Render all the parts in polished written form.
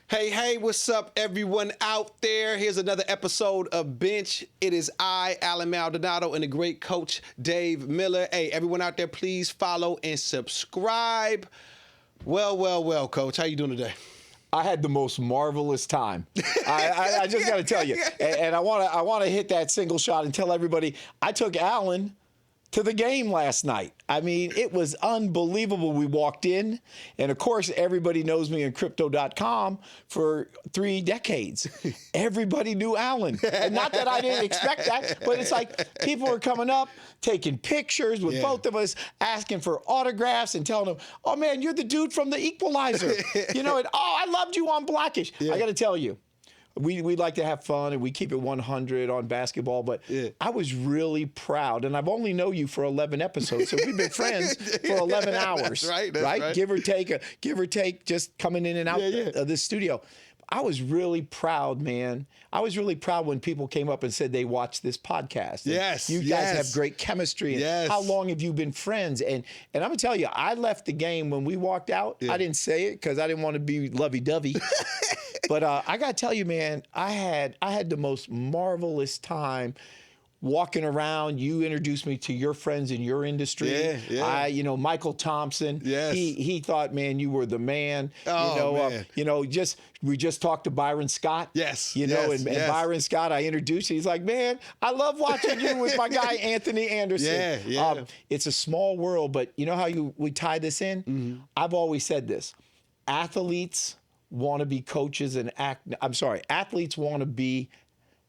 Hey, hey, what's up, everyone out there? Here's another episode of Bench. It is I, Alan Maldonado, and the great coach, Dave Miller. Hey, everyone out there, please follow and subscribe. Well, Coach. How you doing today? I had the most marvelous time. I just got to tell you, and I want to hit that single shot and tell everybody I took Alan to the game last night. I mean, it was unbelievable. We walked in, and of course, everybody knows me in crypto.com for 3 decades. Everybody knew Alan. And not that I didn't expect that, but it's like people were coming up, taking pictures with both of us, asking for autographs and telling them, oh, man, you're the dude from The Equalizer. You know, and, oh, I loved you on Blackish. Yeah. I got to tell you. We like to have fun, and we keep it 100 on basketball, but I was really proud. And I've only known you for 11 episodes, so we've been friends for 11 hours. That's right. Give or take, just coming in and out of this studio. I was really proud, man. I was really proud when people came up and said they watched this podcast. Yes. You guys have great chemistry. And how long have you been friends? And I'm going to tell you, I left the game when we walked out. I didn't say it because I didn't want to be lovey-dovey. But I got to tell you, man, I had the most marvelous time walking around. You introduced me to your friends in your industry. Michael Thompson. Yes. He thought, man, you were the man. Oh, man. We just talked to Byron Scott. Yes. And Byron Scott, I introduced him. He's like, man, I love watching you with my guy Anthony Anderson. It's a small world, but you know how we tie this in? Mm-hmm. I've always said this. Athletes want to be coaches and athletes want to be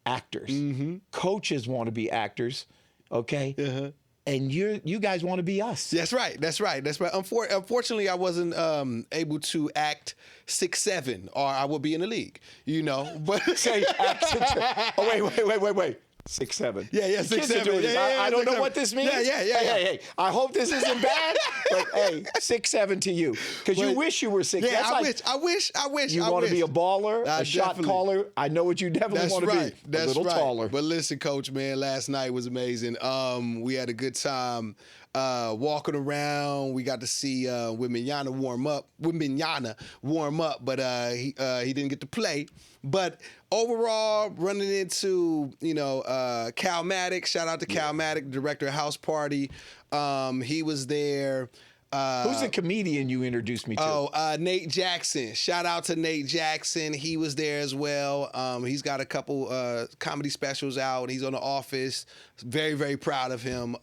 actors. Mm-hmm. Coaches want to be actors, okay? Uh-huh. And you guys want to be us. That's right. Unfortunately, I wasn't able to act 6'7", or I would be in the league, you know. But say act 6'7". Wait. 6'7". Yeah, 6'7". I don't know what this means. Hey, I hope this isn't bad. But hey, 6'7" to you, because you wish you were 6'7". Yeah, I wish. You want to be a baller, a shot caller. I know what you definitely want to be. That's a little taller. But listen, Coach, man, last night was amazing. We had a good time walking around. We got to see Wemby warm up, but he didn't get to play. But overall, running into, Cal Maddox, shout out to Cal Maddox, director of House Party. He was there. Who's the comedian you introduced me to? Nate Jackson. Shout out to Nate Jackson. He was there as well. He's got a couple comedy specials out. He's on The Office. Very, very proud of him.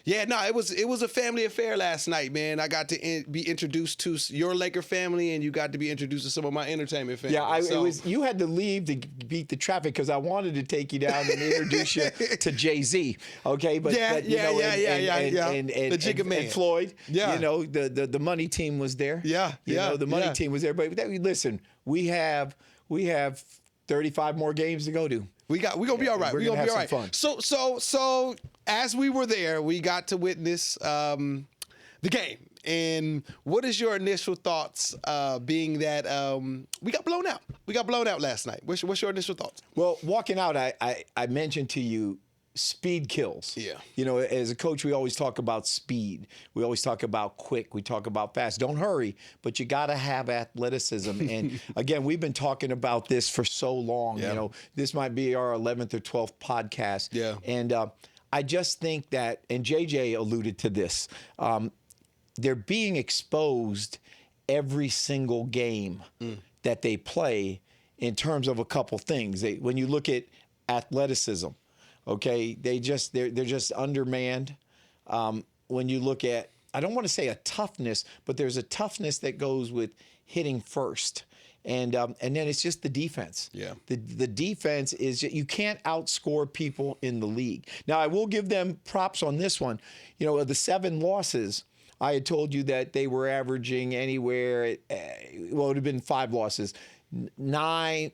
It was a family affair last night, man. I got to be introduced to your Laker family, and you got to be introduced to some of my entertainment family. Yeah, you had to leave to beat the traffic because I wanted to take you down and introduce you to Jay-Z. Okay, the Jigga Man, and Floyd. Yeah, the money team was there. The money team was there. But listen, we have 35 more games to go to. We're gonna be all right. We're gonna be all right. Fun. So as we were there, we got to witness the game. And what is your initial thoughts, being that we got blown out? We got blown out last night. What's your initial thoughts? Well, walking out, I mentioned to you, speed kills. Yeah. As a coach, we always talk about speed. We always talk about quick. We talk about fast. Don't hurry, but you got to have athleticism. And again, we've been talking about this for so long. Yeah. This might be our 11th or 12th podcast. Yeah. And I just think that, and JJ alluded to this, they're being exposed every single game that they play in terms of a couple things. When you look at athleticism, okay, they're just undermanned. When you look at, I don't want to say a toughness, but there's a toughness that goes with hitting first. And then it's just the defense. Yeah. The defense is, you can't outscore people in the league. Now, I will give them props on this one. Of the 7 losses, I had told you that they were averaging anywhere, it would have been 5 losses, 19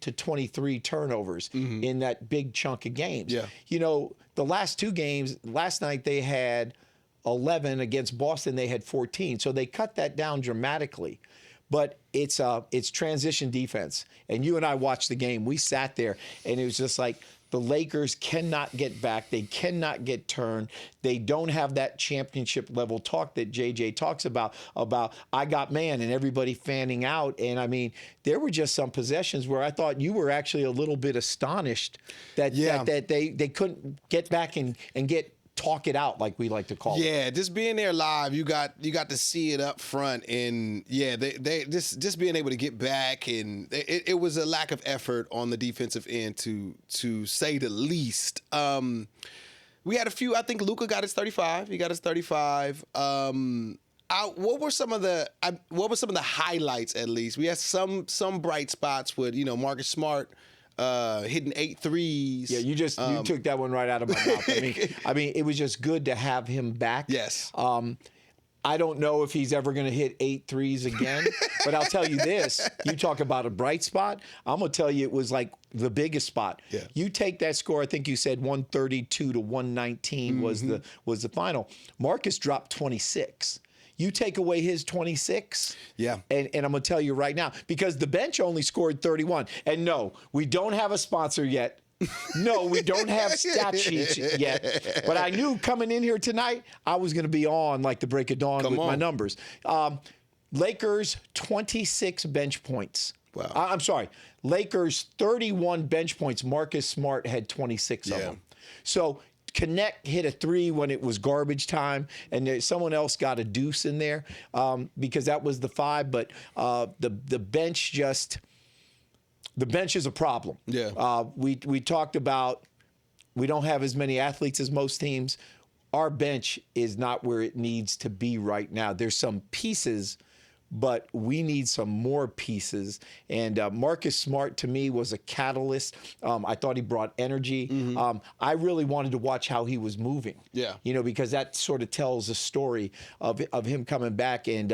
to 23 turnovers in that big chunk of games. Yeah. The last 2 games, last night they had 11. Against Boston, they had 14. So they cut that down dramatically. But it's transition defense. And you and I watched the game. We sat there, and it was just like The Lakers cannot get back. They cannot get turned. They don't have that championship level talk that JJ talks about I got man and everybody fanning out. And I mean, there were just some possessions where I thought you were actually a little bit astonished that they couldn't get back and get talk it out, like we like to call it. Yeah, just being there live, you got to see it up front, and yeah, they just being able to get back, and it was a lack of effort on the defensive end to say the least. We had a few. I think Luka got his 35. He got his 35. What were some of the highlights? At least we had some bright spots with Marcus Smart. Hitting 8 threes. Yeah, you took that one right out of my mouth. I mean, it was just good to have him back. Yes. I don't know if he's ever going to hit 8 threes again, but I'll tell you this. You talk about a bright spot. I'm going to tell you it was like the biggest spot. Yeah. You take that score, I think you said 132 to 119 was the final. Marcus dropped 26. You take away his 26, yeah, and I'm going to tell you right now, because the bench only scored 31. And no, we don't have a sponsor yet. No, we don't have stat sheets yet. But I knew coming in here tonight, I was going to be on like the break of dawn with my numbers. Lakers, 26 bench points. Wow. I'm sorry. Lakers, 31 bench points. Marcus Smart had 26 of them. So Connect hit a 3 when it was garbage time, and someone else got a deuce in there because that was the 5. But the bench is a problem. Yeah. We talked about we don't have as many athletes as most teams. Our bench is not where it needs to be right now. There's some pieces, but we need some more pieces. And Marcus Smart, to me, was a catalyst. I thought he brought energy. Mm-hmm. I really wanted to watch how he was moving. Yeah. Because that sort of tells a story of him coming back. And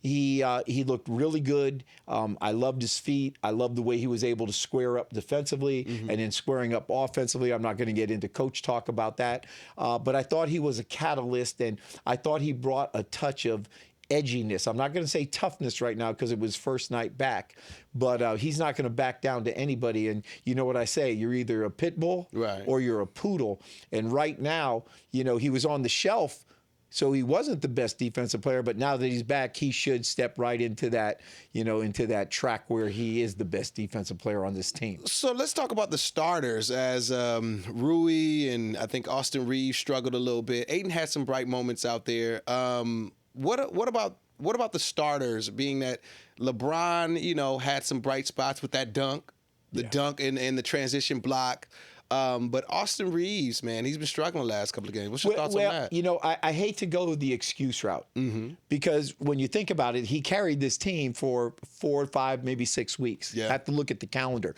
he looked really good. I loved his feet. I loved the way he was able to square up defensively and then squaring up offensively. I'm not going to get into coach talk about that. But I thought he was a catalyst, and I thought he brought a touch of edginess. I'm not going to say toughness right now because it was first night back, but he's not going to back down to anybody. And you know what I say? You're either a pit bull or you're a poodle. And right now, he was on the shelf, so he wasn't the best defensive player. But now that he's back, he should step right into that, into that track where he is the best defensive player on this team. So let's talk about the starters, as Rui and I think Austin Reeves struggled a little bit. Aiten had some bright moments out there. What about the starters, being that LeBron, had some bright spots with that dunk, dunk and the transition block. But Austin Reeves, man, he's been struggling the last couple of games. What's your thoughts on that? I hate to go the excuse route because when you think about it, he carried this team for 4 or 5, maybe 6 weeks. Yeah. Have to look at the calendar.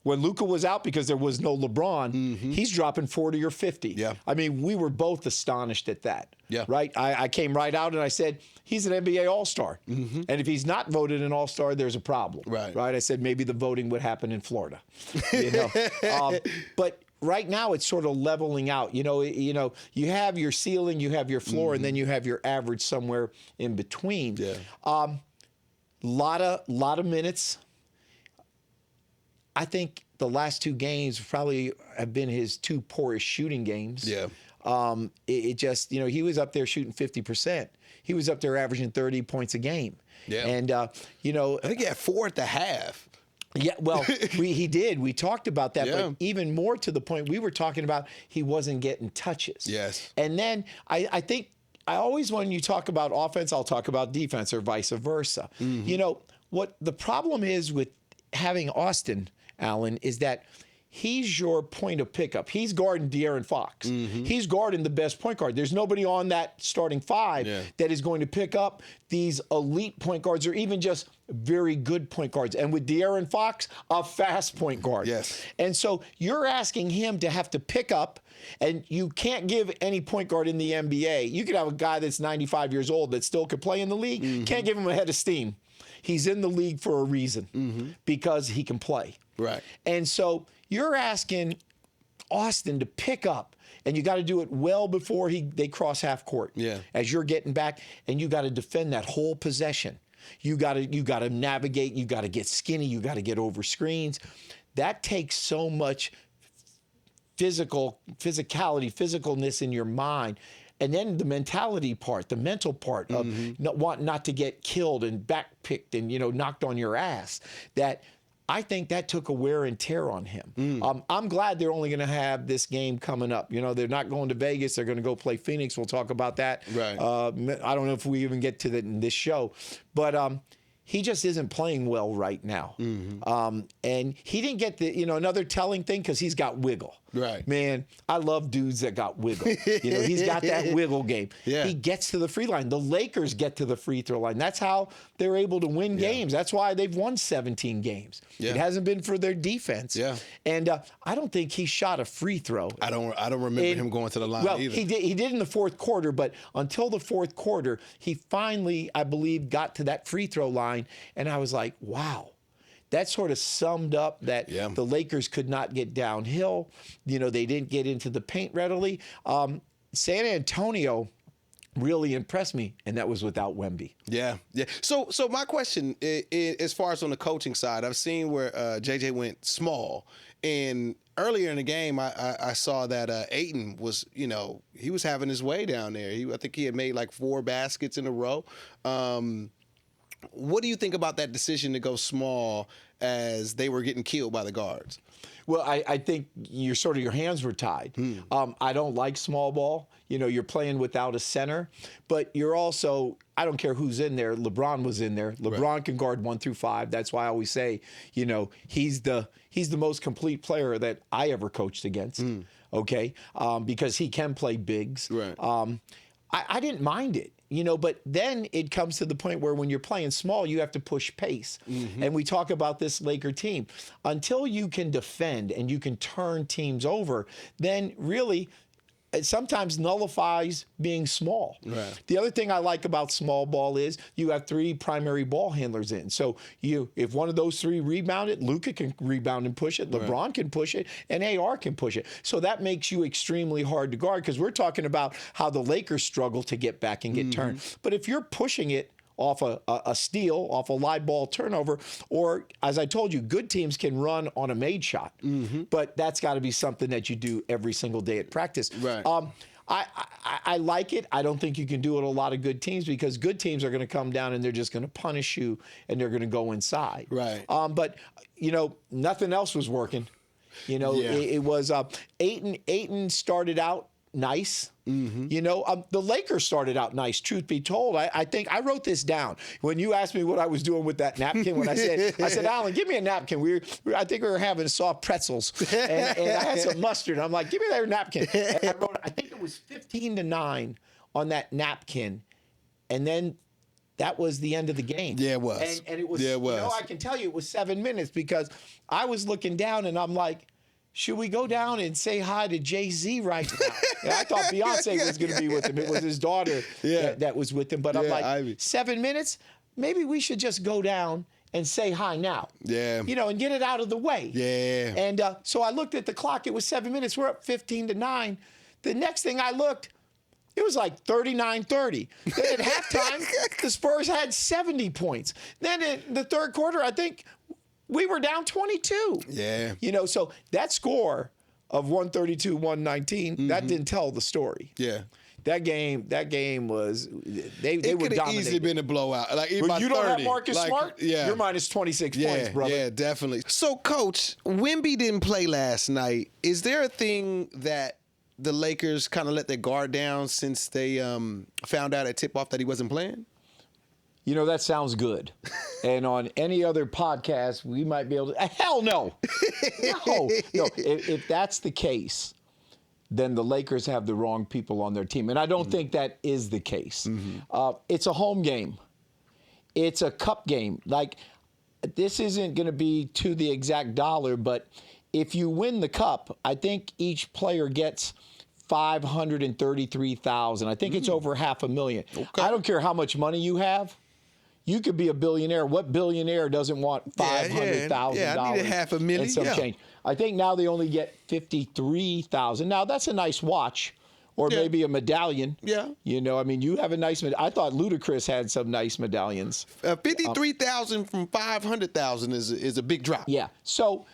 When Luka was out because there was no LeBron, he's dropping 40 or 50. Yeah. I mean, we were both astonished at that. Yeah. Right? I came right out and I said, he's an NBA All-Star. And if he's not voted an All-Star, there's a problem. Right. I said maybe the voting would happen in Florida. But right now it's sort of leveling out. You have your ceiling, you have your floor, and then you have your average somewhere in between. Yeah. Lot of minutes. I think the last 2 games probably have been his 2 poorest shooting games. Yeah. It just, he was up there shooting 50%. He was up there averaging 30 points a game. Yeah. And, I think he had 4 at the half. Yeah, well, he did. We talked about that, Yeah. but even more to the point, we were talking about he wasn't getting touches. Yes. And then I think I always, when you talk about offense, I'll talk about defense or vice versa. What the problem is with having Austin, Allen, is that he's your point of pickup. He's guarding De'Aaron Fox. He's guarding the best point guard. There's nobody on that starting 5 that is going to pick up these elite point guards or even just very good point guards. And with De'Aaron Fox, a fast point guard. Yes. And so you're asking him to have to pick up, and you can't give any point guard in the NBA. You could have a guy that's 95 years old that still could play in the league. Can't give him a head of steam. He's in the league for a reason because he can play. Right. And so you're asking Austin to pick up, and you got to do it well before they cross half court. Yeah. As you're getting back, and you got to defend that whole possession. You got to navigate. You got to get skinny. You got to get over screens. That takes so much physicalness in your mind. And then the mentality part, the mental part of wanting not to get killed and backpicked and, knocked on your ass, that I think that took a wear and tear on him. I'm glad they're only going to have this game coming up. They're not going to Vegas. They're going to go play Phoenix. We'll talk about that. Right. I don't know if we even get to that in this show. But he just isn't playing well right now. And he didn't get the, another telling thing because he's got wiggle. Right. Man, I love dudes that got wiggle. He's got that wiggle game. Yeah. He gets to the free line. The Lakers get to the free throw line. That's how they're able to win games. That's why they've won 17 games. Yeah. It hasn't been for their defense. Yeah. And I don't think he shot a free throw. I don't remember him going to the line either. He did in the fourth quarter, but until the fourth quarter, he finally, I believe, got to that free throw line. And I was like, wow. That sort of summed up that the Lakers could not get downhill. They didn't get into the paint readily. San Antonio really impressed me, and that was without Wemby. Yeah. So my question is, as far as on the coaching side, I've seen where JJ went small, and earlier in the game, I saw that Aiten was, he was having his way down there. I think he had made like 4 baskets in a row. What do you think about that decision to go small as they were getting killed by the guards? Well, I think your hands were tied. I don't like small ball. You're playing without a center, but you're also, I don't care who's in there. LeBron was in there. LeBron can guard 1 through 5. That's why I always say, he's the most complete player that I ever coached against. Okay, because he can play bigs. Right. I didn't mind it. But then it comes to the point where when you're playing small, you have to push pace. And we talk about this Laker team. Until you can defend and you can turn teams over, then really it sometimes nullifies being small. Right. The other thing I like about small ball is you have 3 primary ball handlers in. So if one of those 3 rebound it, Luka can rebound and push it, LeBron can push it, and AR can push it. So that makes you extremely hard to guard because we're talking about how the Lakers struggle to get back and get turned. But if you're pushing it off a steal, off a live ball turnover, or as I told you, good teams can run on a made shot. But that's got to be something that you do every single day at practice. Right. I like it. I don't think you can do it a lot of good teams because good teams are going to come down and they're just going to punish you and they're going to go inside. Right. But nothing else was working. It was Aiten started out nice. The Lakers started out nice, truth be told. I think I wrote this down. When you asked me what I was doing with that napkin, when I said, Alan, give me a napkin. I think we were having soft pretzels. And I had some mustard. I'm like, give me that napkin. And I wrote, I think it was 15-9 on that napkin. And then that was the end of the game. Yeah, it was. And it was, yeah, it was. I can tell you it was 7 minutes because I was looking down and I'm like, should we go down and say hi to Jay-Z right now? And I thought Beyonce was going to be with him. It was his daughter that was with him. But I'm like, Ivy. 7 minutes? Maybe we should just go down and say hi now. Yeah. And get it out of the way. Yeah. And so I looked at the clock. It was 7 minutes. We're up 15-9. The next thing I looked, it was like 39-30. Then at halftime, the Spurs had 70 points. Then in the third quarter, I think we were down 22. Yeah. So that score of 132-119, that didn't tell the story. Yeah. That game was they were dominating. It could have easily been a blowout. Like even but you 30, don't have Marcus Smart? Yeah. You're minus 26 points, brother. Yeah, definitely. So, Coach, Wemby didn't play last night. Is there a thing that the Lakers kind of let their guard down since they found out at tip-off that he wasn't playing? That sounds good. And on any other podcast, we might be able to. Hell no. No. If that's the case, then the Lakers have the wrong people on their team. And I don't think that is the case. It's a home game. It's a cup game. Like, this isn't going to be to the exact dollar, but if you win the cup, I think each player gets $533,000. I think it's over $500,000. Okay. I don't care how much money you have. You could be a billionaire. What billionaire doesn't want $500,000? Yeah, I need $500,000. And some change. I think now they only get $53,000. Now that's a nice watch or maybe a medallion. Yeah. You know, I mean, you have a nice I thought Ludacris had some nice medallions. 53,000 from 500,000 is a big drop. Yeah. So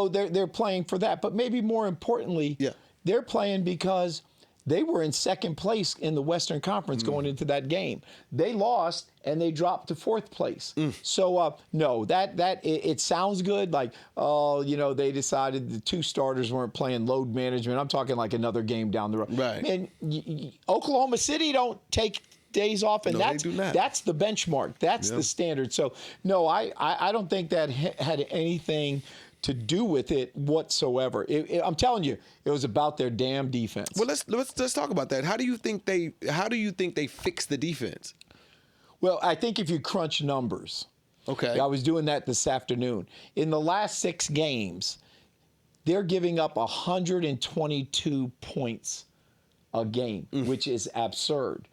they're playing for that, but maybe more importantly, they're playing because they were in second place in the Western Conference going into that game. They lost and they dropped to fourth place. So no, it sounds good. Like, oh, you know, they decided the two starters weren't playing load management. I'm talking like another game down the road. Right. And Oklahoma City don't take days off, and they do not. that's the benchmark. That's the standard. So no, I don't think that had anything to do with it whatsoever. I'm telling you, it was about their damn defense. Well, let's talk about that. How do you think they fix the defense? Well, I think if you crunch numbers. Okay. I was doing that this afternoon. In the last 6 games, they're giving up 122 points a game, which is absurd.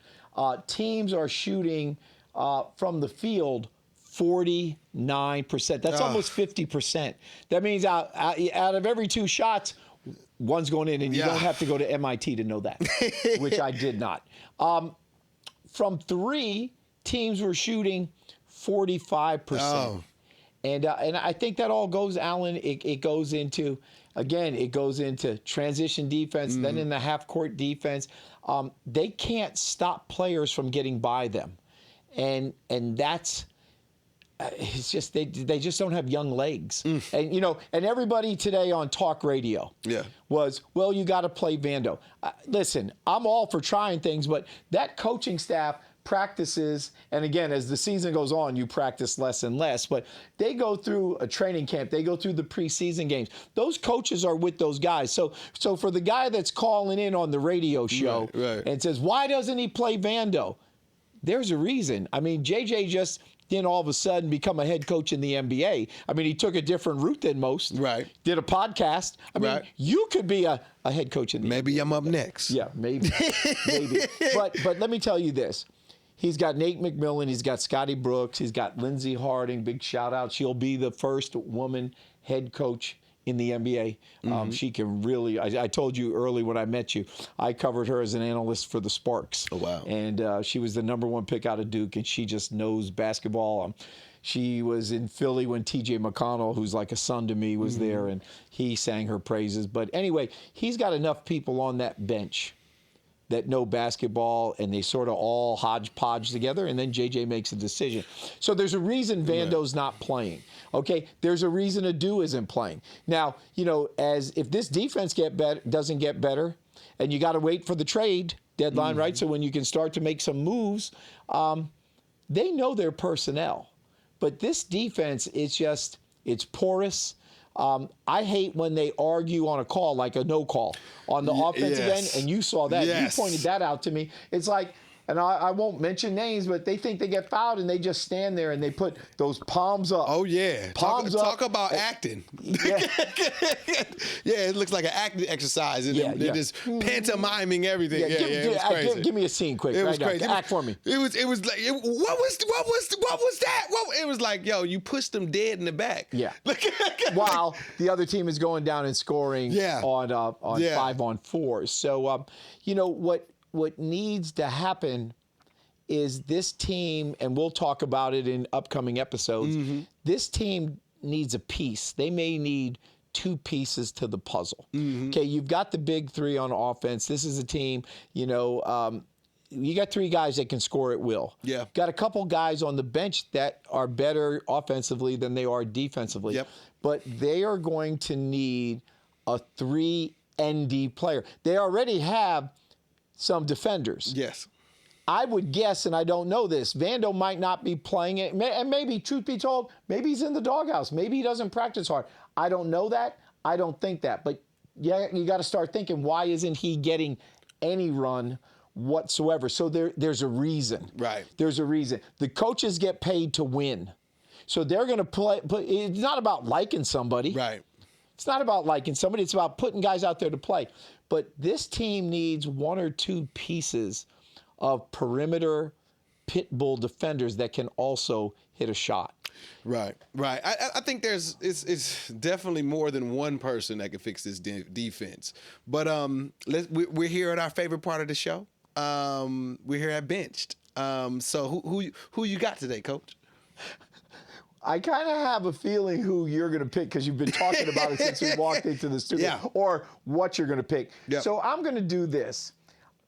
Teams are shooting from the field 49%. That's almost 50%. That means out of every 2 shots, one's going in, and you don't have to go to MIT to know that, which I did not. From 3, teams were shooting 45%. Oh. And I think that all goes, Alan, it goes into, again, it goes into transition defense, then in the half-court defense. They can't stop players from getting by them. And that's... it's just they just don't have young legs. And, you know, and everybody today on talk radio was, well, you got to play Vando. Listen, I'm all for trying things, but that coaching staff practices, and again, as the season goes on, you practice less and less, but they go through a training camp. They go through the preseason games. Those coaches are with those guys. So for the guy that's calling in on the radio show and says, why doesn't he play Vando? There's a reason. I mean, JJ just didn't all of a sudden become a head coach in the NBA. I mean, he took a different route than most. Right. Did a podcast. I mean, you could be a head coach in the NBA. I'm up next. Yeah, maybe. Maybe. But let me tell you this. He's got Nate McMillan. He's got Scotty Brooks. He's got Lindsey Harding. Big shout out. She'll be the first woman head coach in the NBA. She can really, I told you early when I met you, I covered her as an analyst for the Sparks. Oh, wow. And she was the #1 pick out of Duke, and she just knows basketball. She was in Philly when TJ McConnell, who's like a son to me, was there, and he sang her praises. But anyway, he's got enough people on that bench that know basketball, and they sort of all hodgepodge together, and then JJ makes a decision. So there's a reason Vando's not playing. Okay, there's a reason Adu isn't playing. Now, you know, if this defense doesn't get better, and you got to wait for the trade deadline, right? So when you can start to make some moves, they know their personnel. But this defense, it's porous. I hate when they argue on a call, like a no call on the offensive end, and you saw that. You pointed that out to me. It's like, and I won't mention names, but they think they get fouled, and they just stand there and they put those palms up. Oh, yeah. Palms Talk about acting. Yeah. It looks like an acting exercise. And they're just pantomiming everything. It was crazy. Give me a scene quick. It was crazy. Act for me. It was like, what was that? It was like, yo, you pushed them dead in the back. Yeah. While the other team is going down and scoring on 5-on-4. So, you know, what needs to happen is this team, and we'll talk about it in upcoming episodes, this team needs a piece. They may need 2 pieces to the puzzle. Okay, you've got the big 3 on offense. This is a team, you know, you got 3 guys that can score at will. Yeah. Got a couple guys on the bench that are better offensively than they are defensively. Yep. But they are going to need a 3 ND player. They already have some defenders. Yes. I would guess, and I don't know this, Vando might not be playing it. And maybe, truth be told, maybe he's in the doghouse. Maybe he doesn't practice hard. I don't know that. I don't think that. But yeah, you got to start thinking, why isn't he getting any run whatsoever? So there's a reason. Right. There's a reason. The coaches get paid to win. So they're going to play. But it's not about liking somebody. Right. It's not about liking somebody. It's about putting guys out there to play. But this team needs 1 or 2 pieces of perimeter pit bull defenders that can also hit a shot. Right. I think it's definitely more than one person that can fix this defense. But we're here at our favorite part of the show. We're here at Benched. So who you got today, Coach? I kind of have a feeling who you're going to pick because you've been talking about it since we walked into the studio, or what you're going to pick. Yep. So I'm going to do this.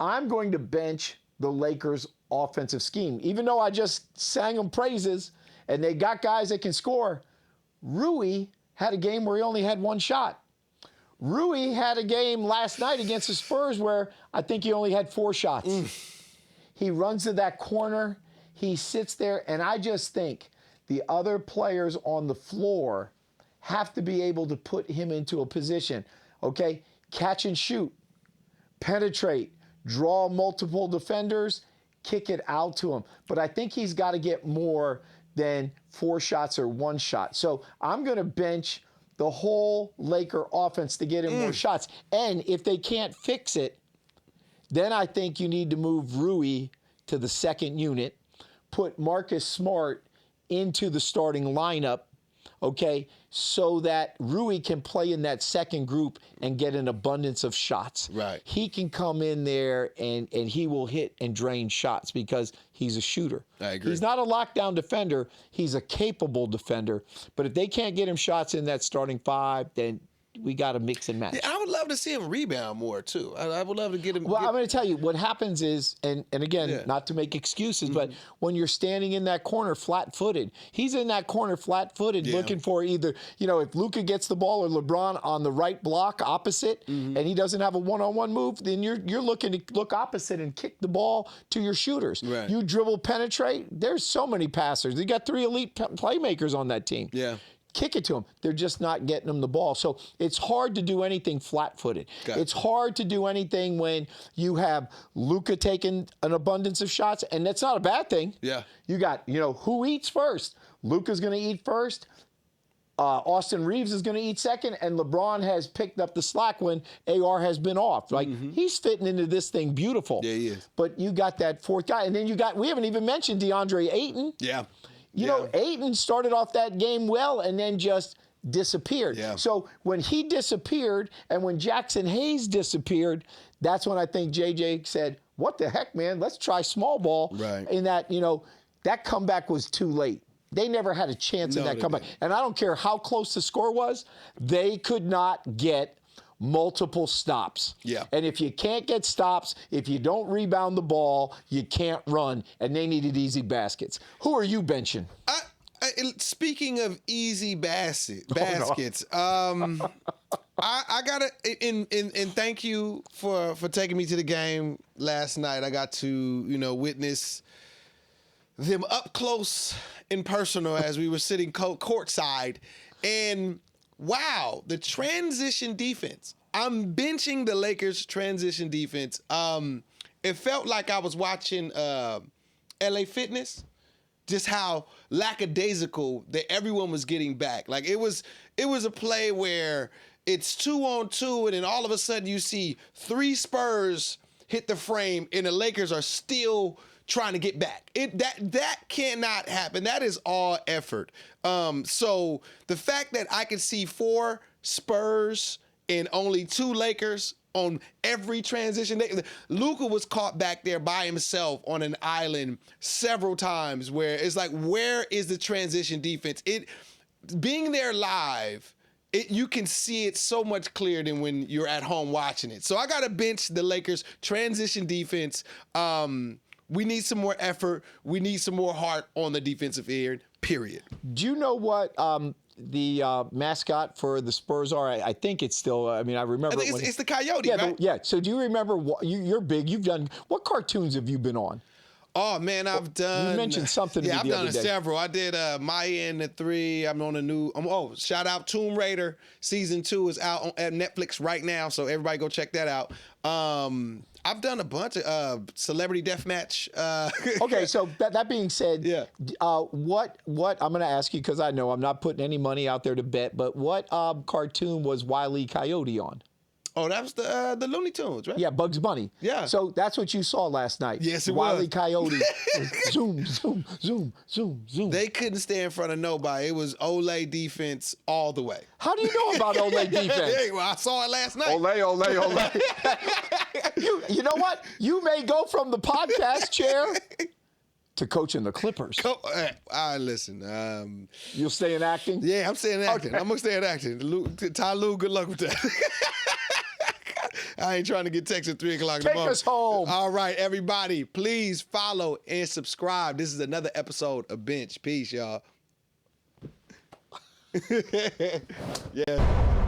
I'm going to bench the Lakers' offensive scheme. Even though I just sang them praises and they got guys that can score, Rui had a game where he only had one shot. Rui had a game last night against the Spurs where I think he only had 4 shots. He runs to that corner. He sits there, and I just think the other players on the floor have to be able to put him into a position, okay? Catch and shoot, penetrate, draw multiple defenders, kick it out to him. But I think he's got to get more than 4 shots or 1 shot. So I'm going to bench the whole Laker offense to get him more shots. And if they can't fix it, then I think you need to move Rui to the second unit, put Marcus Smart into the starting lineup, okay, so that Rui can play in that second group and get an abundance of shots. Right. He can come in there and he will hit and drain shots because he's a shooter. I agree. He's not a lockdown defender. He's a capable defender. But if they can't get him shots in that starting 5, then we got to mix and match. Yeah, I would love to see him rebound more, too. I would love to get him. Well, I'm going to tell you, what happens is, and again, not to make excuses, but when you're standing in that corner flat-footed, he's in that corner flat-footed looking for either, if Luka gets the ball or LeBron on the right block opposite, and he doesn't have a one-on-one move, then you're looking to look opposite and kick the ball to your shooters. Right. You dribble, penetrate. There's so many passers. You got 3 elite playmakers on that team. Yeah. Kick it to them. They're just not getting them the ball. So it's hard to do anything flat-footed. Gotcha. It's hard to do anything when you have Luka taking an abundance of shots, and that's not a bad thing. Yeah. You got, who eats first? Luka's going to eat first. Austin Reeves is going to eat second, and LeBron has picked up the slack when AR has been off. He's fitting into this thing beautiful. Yeah, he is. But you got that fourth guy, and then we haven't even mentioned DeAndre Aiten. Yeah. You know, Aiten started off that game well and then just disappeared. Yeah. So when he disappeared and when Jackson Hayes disappeared, that's when I think JJ said, what the heck, man, let's try small ball. Right. In that, that comeback was too late. They never had a chance in that comeback. Didn't. And I don't care how close the score was, they could not get multiple stops. Yeah. And if you can't get stops, if you don't rebound the ball, you can't run, and they needed easy baskets. Who are you benching? Speaking of easy baskets, I gotta and thank you for taking me to the game last night. I got to witness them up close and personal as we were sitting courtside, and wow, the transition defense. I'm benching the Lakers' transition defense. It felt like I was watching LA Fitness, just how lackadaisical that everyone was getting back. Like it was a play where it's 2-on-2, and then all of a sudden you see 3 Spurs hit the frame, and the Lakers are still trying to get back. That cannot happen. That is all effort. So the fact that I could see 4 Spurs and only 2 Lakers on every transition. Luka was caught back there by himself on an island several times where it's like, where is the transition defense? Being there live, you can see it so much clearer than when you're at home watching it. So I got to bench the Lakers' transition defense. We need some more effort. We need some more heart on the defensive end, period. Do you know what the mascot for the Spurs are? I think it's still, I remember. I think it's the Coyote, right? Yeah. So do you remember, you're big, you've done, what cartoons have you been on? Oh, man, I've done. You mentioned something to me the other day. I've done several. I did Maya and the 3. I'm on a new, shout out Tomb Raider. Season 2 is out at Netflix right now, so everybody go check that out. I've done a bunch of Celebrity Deathmatch. Okay, so that being said, what I'm going to ask you, because I know I'm not putting any money out there to bet, but what cartoon was Wile E. Coyote on? Oh, that was the Looney Tunes, right? Yeah, Bugs Bunny. Yeah. So that's what you saw last night. Yes, it Wile was. E. Coyote. Zoom, zoom, zoom, zoom, zoom. They couldn't stay in front of nobody. It was Olay defense all the way. How do you know about Olay defense? Hey, well, I saw it last night. Olay. You know what? You may go from the podcast chair to coaching the Clippers. Listen. You'll stay in acting? Yeah, I'm staying in acting. Okay. I'm going to stay in acting. Ty Lue, good luck with that. I ain't trying to get texted at 3 o'clock in the morning. Take us home. All right, everybody, please follow and subscribe. This is another episode of Bench. Peace, y'all. Yeah.